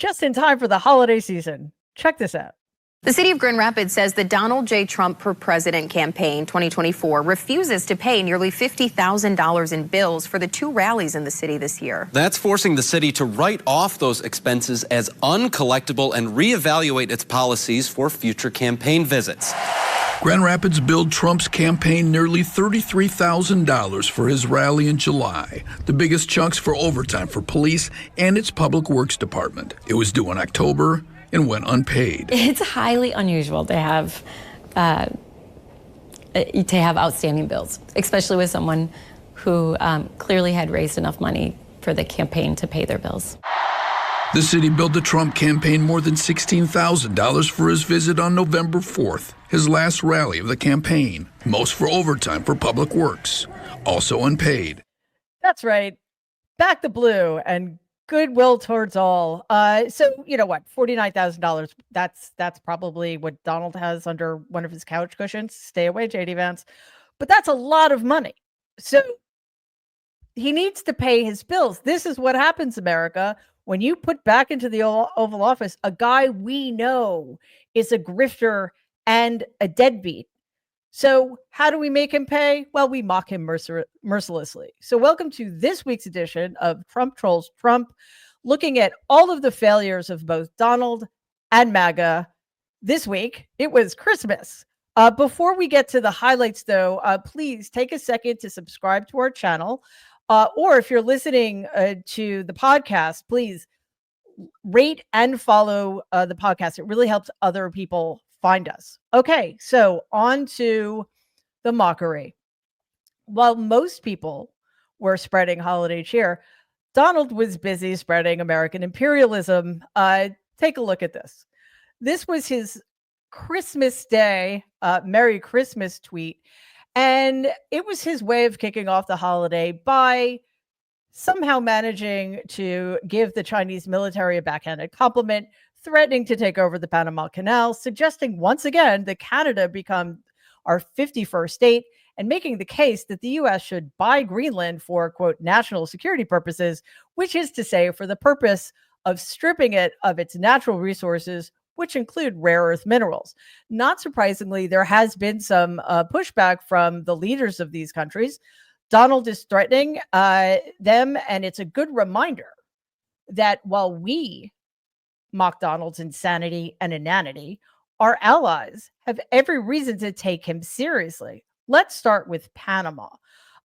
just in time for the holiday season. Check this out. The city of Grand Rapids says the Donald J. Trump for President campaign 2024 refuses to pay nearly $50,000 in bills for the two rallies in the city this year. That's forcing the city to write off those expenses as uncollectible and reevaluate its policies for future campaign visits. Grand Rapids billed Trump's campaign nearly $33,000 for his rally in July, the biggest chunks for overtime for police and its public works department. It was due in October and went unpaid. It's highly unusual to have outstanding bills, especially with someone who clearly had raised enough money for the campaign to pay their bills. The city billed the Trump campaign more than $16,000 for his visit on November 4th, his last rally of the campaign, most for overtime for public works, also unpaid. That's right. Back the blue and goodwill towards all. So you know what? $49,000. That's probably what Donald has under one of his couch cushions. Stay away, JD Vance. But that's a lot of money. So he needs to pay his bills. This is what happens, America, when you put back into the Oval Office a guy we know is a grifter and a deadbeat. So how do we make him pay? Well, we mock him mercilessly. So welcome to this week's edition of Trump Trolls Trump, looking at all of the failures of both Donald and MAGA. This week, it was Christmas. Before we get to the highlights, though, please take a second to subscribe to our channel. Or if you're listening to the podcast, please rate and follow the podcast. It really helps other people find us. Okay, so on to the mockery. While most people were spreading holiday cheer, Donald was busy spreading American imperialism. Take a look at this. This was his Christmas Day, Merry Christmas tweet. And it was his way of kicking off the holiday by somehow managing to give the Chinese military a backhanded compliment, threatening to take over the Panama Canal, suggesting once again that Canada become our 51st state, and making the case that the U.S. should buy Greenland for, quote, national security purposes, which is to say for the purpose of stripping it of its natural resources, which include rare earth minerals. Not surprisingly, there has been some pushback from the leaders of these countries. Donald is threatening them, and it's a good reminder that while we mock Donald's insanity and inanity, our allies have every reason to take him seriously. Let's start with Panama.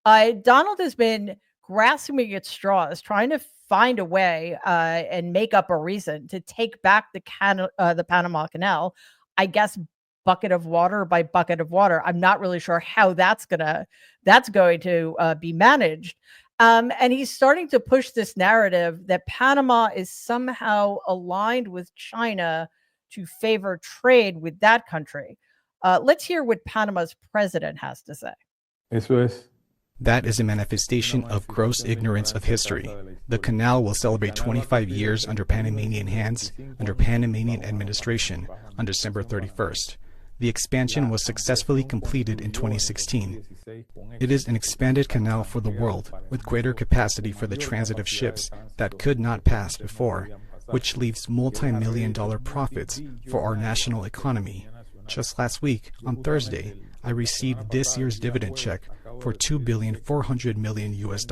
Donald has been grasping at straws, trying to find a way and make up a reason to take back the Panama Canal. I guess bucket of water by bucket of water. I'm not really sure how that's going to be managed. And he's starting to push this narrative that Panama is somehow aligned with China to favor trade with that country. Let's hear what Panama's president has to say. That is a manifestation of gross ignorance of history. The canal will celebrate 25 years under Panamanian hands, under Panamanian administration, on December 31st. The expansion was successfully completed in 2016. It is an expanded canal for the world, with greater capacity for the transit of ships that could not pass before, which leaves multi-million-dollar profits for our national economy. Just last week, on Thursday, I received this year's dividend check for $2.4 billion US.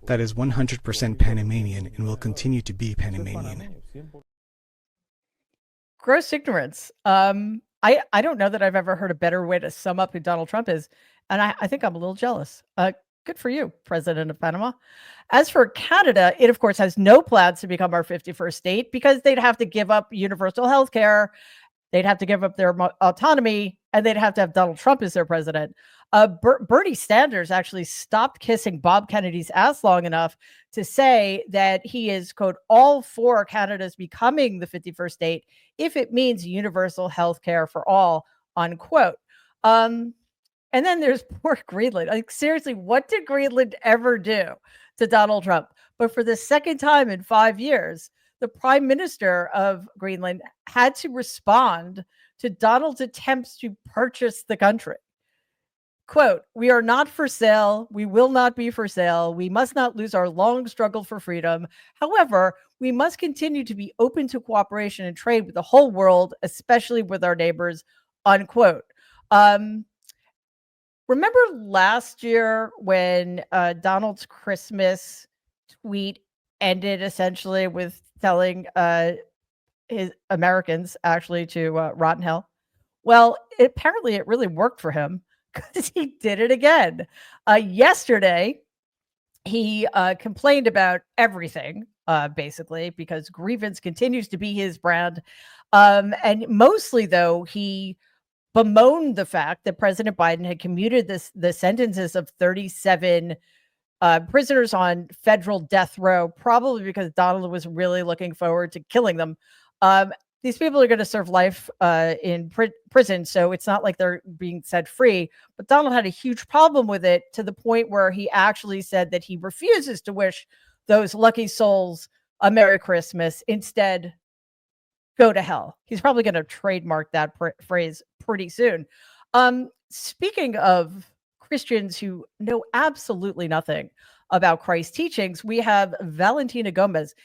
That is 100% Panamanian and will continue to be Panamanian. Gross ignorance. I don't know that I've ever heard a better way to sum up who Donald Trump is. And I think I'm a little jealous. Good for you, President of Panama. As for Canada, it, of course, has no plans to become our 51st state because they'd have to give up universal health care. They'd have to give up their autonomy, and they'd have to have Donald Trump as their president. Bernie Sanders actually stopped kissing Bob Kennedy's ass long enough to say that he is, quote, all for Canada's becoming the 51st state if it means universal health care for all, unquote. And then there's poor Greenland. Like, seriously, what did Greenland ever do to Donald Trump? But for the second time in 5 years, the prime minister of Greenland had to respond to Donald's attempts to purchase the country. Quote, "We are not for sale. We will not be for sale. We must not lose our long struggle for freedom. However, we must continue to be open to cooperation and trade with the whole world, especially with our neighbors." Unquote. Um, Remember last year when Donald's Christmas tweet ended essentially with telling his Americans actually to rot in hell? Well, apparently it really worked for him because he did it again. Yesterday, he complained about everything, basically, because grievance continues to be his brand. And mostly, though, he bemoaned the fact that President Biden had commuted the sentences of 37 prisoners on federal death row, probably because Donald was really looking forward to killing them. These people are going to serve life in prison, so it's not like they're being set free. But Donald had a huge problem with it, to the point where he actually said that he refuses to wish those lucky souls a Merry Christmas. Instead, go to hell. He's probably going to trademark that phrase pretty soon. Speaking of Christians who know absolutely nothing about Christ's teachings, we have Valentina Gomez.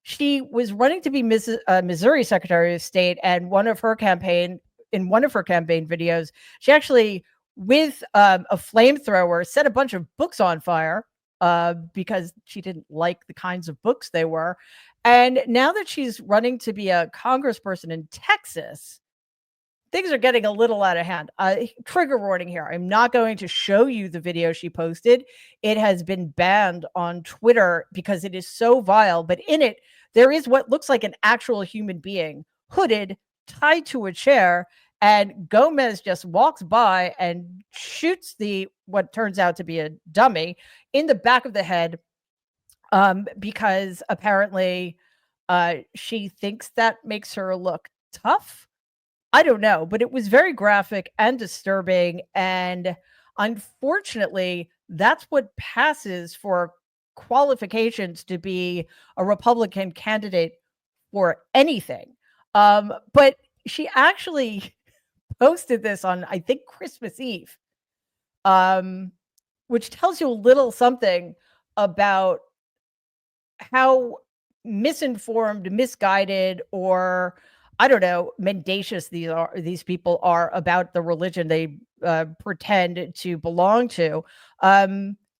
She was running to be Missouri Secretary of State, and in one of her campaign videos, she actually, with a flamethrower, set a bunch of books on fire because she didn't like the kinds of books they were. And now that she's running to be a congressperson in Texas, things are getting a little out of hand. Trigger warning here. I'm not going to show you the video she posted. It has been banned on Twitter because it is so vile. But in it, there is what looks like an actual human being, hooded, tied to a chair. And Gomez just walks by and shoots what turns out to be a dummy in the back of the head, because apparently she thinks that makes her look tough. I don't know, but it was very graphic and disturbing. And unfortunately, that's what passes for qualifications to be a Republican candidate for anything. But she actually posted this on, I think, Christmas Eve, which tells you a little something about how misinformed, misguided, or I don't know, mendacious these people are about the religion they pretend to belong to.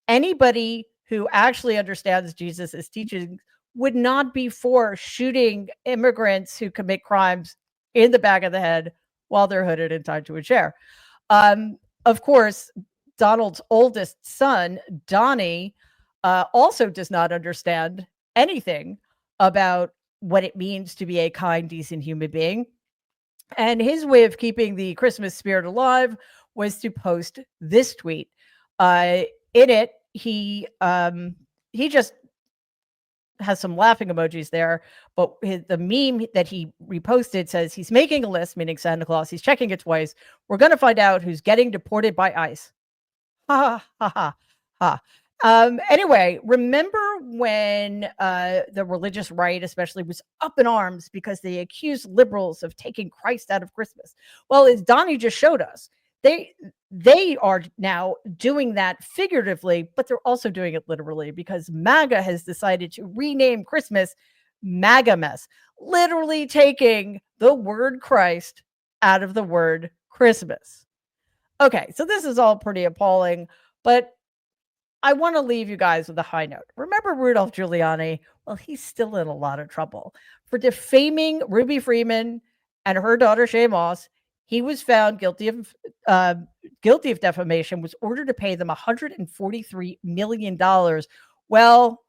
Anybody who actually understands Jesus' teachings would not be for shooting immigrants who commit crimes in the back of the head while they're hooded and tied to a chair. Of course, Donald's oldest son, Donnie, also does not understand anything about what it means to be a kind, decent human being. And his way of keeping the Christmas spirit alive was to post this tweet. In it, he just has some laughing emojis there, but the meme that he reposted says he's making a list, meaning Santa Claus. He's checking it twice. We're going to find out who's getting deported by ICE. Ha ha ha ha. Anyway, remember when the religious right especially was up in arms because they accused liberals of taking Christ out of Christmas? Well, as Donnie just showed us, they are now doing that figuratively, but they're also doing it literally, because MAGA has decided to rename Christmas MAGA mess, literally taking the word Christ out of the word Christmas. Okay, so this is all pretty appalling, but I want to leave you guys with a high note. Remember Rudolph Giuliani? Well, he's still in a lot of trouble for defaming Ruby Freeman and her daughter Shay Moss. He was found guilty of defamation, was ordered to pay them $143 million. Well,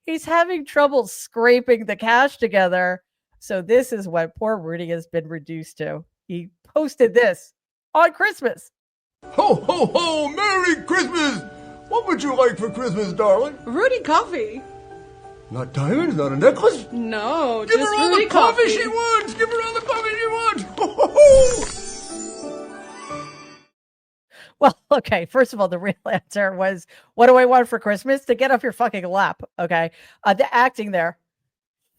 he's having trouble scraping the cash together. So this is what poor Rudy has been reduced to. He posted this on Christmas. Ho, ho, ho! Merry Christmas! What would you like for Christmas, darling? Rudy coffee. Not diamonds, not a necklace? No, Give just her all Rudy the coffee coffee she wants! Give her all the coffee she wants! Ho, ho, ho! Well, okay, first of all, the real answer was, what do I want for Christmas? To get off your fucking lap, okay? The acting there,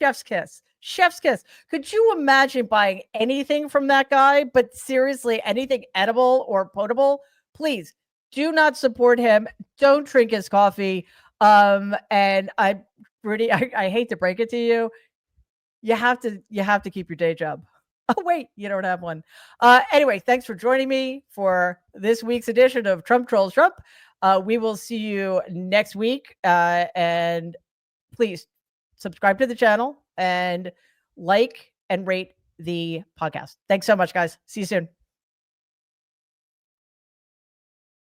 chef's kiss. Chef's kiss. Could you imagine buying anything from that guy? But seriously, anything edible or potable, please do not support him. Don't drink his coffee. And Rudy, I hate to break it to you. You have to keep your day job. Oh, wait, you don't have one. Anyway, thanks for joining me for this week's edition of Trump Trolls Trump. We will see you next week. And please subscribe to the channel and like and rate the podcast. Thanks so much, guys. See you soon.